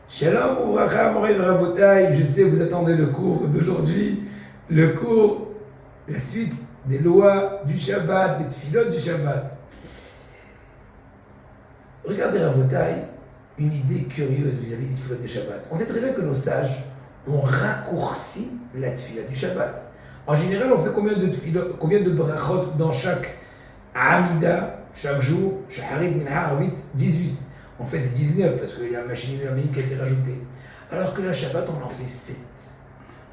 Shalom Ouvracha, Moray Rabotai, je sais, vous attendez le cours d'aujourd'hui, le cours, la suite des lois du Shabbat, des tfilotes du Shabbat. Regardez Rabotai, une idée curieuse vis-à-vis des tfilotes du Shabbat. On sait très bien que nos sages ont raccourci la tfila du Shabbat. En général, on fait combien de brachot dans chaque Amida, chaque jour, Shaharit, Minha, 18. On fait 19 parce qu'il y a un machine numérique qui a été rajoutée. Alors que la Shabbat, on en fait 7.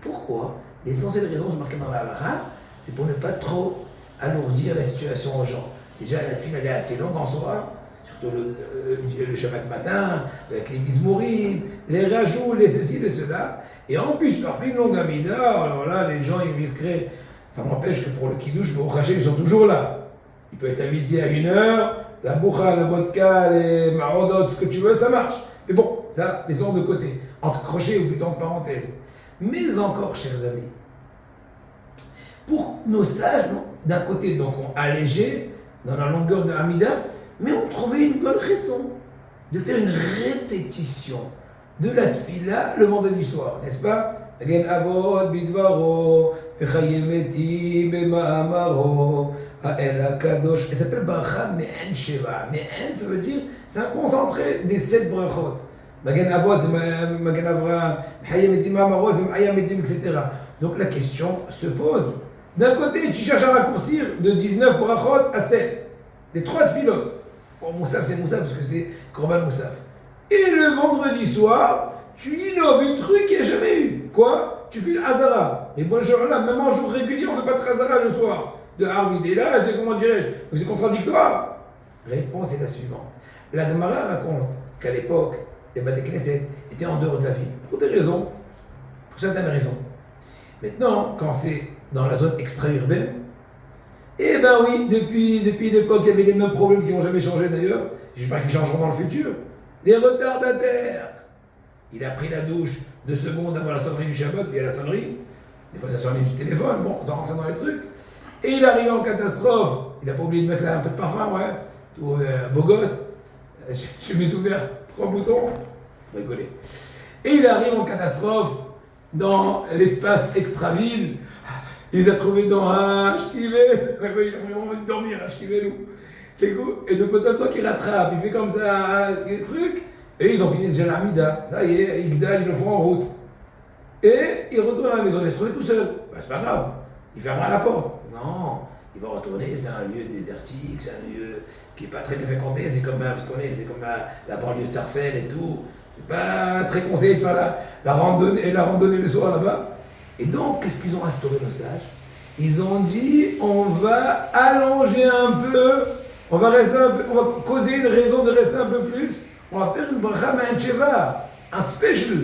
Pourquoi? L'essentielle raison, c'est marqué dans la halakha, c'est pour ne pas trop alourdir la situation aux gens. Déjà, la tfila, elle est assez longue en soi, surtout le Shabbat matin, avec les mizmorim, les rajouts, les ceci, les cela. Et en plus, je leur fais une longue amida, alors là, les gens, ils risqueraient. Ça m'empêche que pour le kiddush, au Hachem, ils sont toujours là. Il peut être à midi à 1h, la boucha, la vodka, les marodot, ce que tu veux, ça marche. Mais bon, ça, laissons de côté, entre crochets ou plutôt en parenthèse. Mais encore, chers amis, pour nos sages, d'un côté, donc, on allégé dans la longueur de Hamida, mais on trouvait une bonne raison de faire une répétition de la tfila le vendredi soir, n'est-ce pas? Again, avod bidvaro, v'chayemetim b'ma'amaro. Elle s'appelle Bracha Me'en Sheva. Me'en, ça veut dire, c'est un concentré des 7 brachot. Magen Avot, Magen Avraham, Hayam Edim Amaro, Hayam Edim, etc. Donc la question se pose. D'un côté, tu cherches à raccourcir de 19 brachot à 7. Les 3 tfilotes. Bon, Moussaf, c'est Moussaf parce que c'est Korban Moussaf. Et le vendredi soir, tu innoves un truc qu'il n'y a jamais eu. Quoi? Tu fais le Hazara. Mais bon, là, même en jour régulier, on ne fait pas de Hazara le soir. De Harvid. Et là, comment dirais-je? C'est contradictoire. Réponse est la suivante. La Gemara raconte qu'à l'époque, les Bate Knesset étaient en dehors de la ville. Pour des raisons. Pour certaines raisons. Maintenant, quand c'est dans la zone extra-urbaine, eh ben oui, depuis l'époque, il y avait les mêmes problèmes qui n'ont jamais changé d'ailleurs. J'espère qu'ils changeront dans le futur. Les retardataires. Il a pris la douche 2 secondes avant la sonnerie du Shabbat, puis il y a la sonnerie. Des fois, ça sonnait du téléphone. Bon, ça rentrait dans les trucs. Et il arrive en catastrophe. Il n'a pas oublié de mettre là un peu de parfum, ouais. Tout beau gosse. Chemise ouverte, 3 boutons. Faut rigoler. Et il arrive en catastrophe dans l'espace extra-ville. Il les a trouvés dans un shkivel. Il a vraiment envie de dormir, un shkivel. Et donc, le temps qu'il rattrape, il fait comme ça des trucs. Et ils ont fini déjà l'Amida. Ça y est, Igdal, ils le font en route. Et il retourne à la maison, il se trouve tout seul. Ben, c'est pas grave. Il fermera la porte. Non, il va retourner, c'est un lieu désertique, c'est un lieu qui n'est pas très bien fréquenté, c'est comme la banlieue de Sarcelles et tout. C'est pas très conseillé de faire la randonnée le soir là-bas. Et donc, qu'est-ce qu'ils ont instauré nos sages? Ils ont dit, on va allonger un peu, on va causer une raison de rester un peu plus, on va faire une bracha me'en sheva, un special.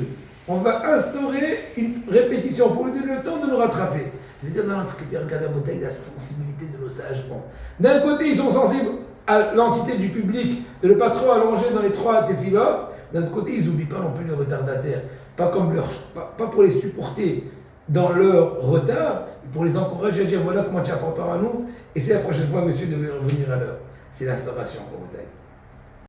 On va instaurer une répétition pour lui donner le temps de nous rattraper. Je veux dire, dans notre côté, regardez à bouteille, la sensibilité de nos sages. Bon. D'un côté, ils sont sensibles à l'entité du public, de ne pas trop allonger dans les 3 téphilotes. D'un autre côté, ils n'oublient pas non plus les retardataires. Pas pour les supporter dans leur retard, mais pour les encourager à dire voilà comment tu es important à nous, et c'est la prochaine fois, monsieur, de revenir à l'heure. C'est l'instauration pour bouteille.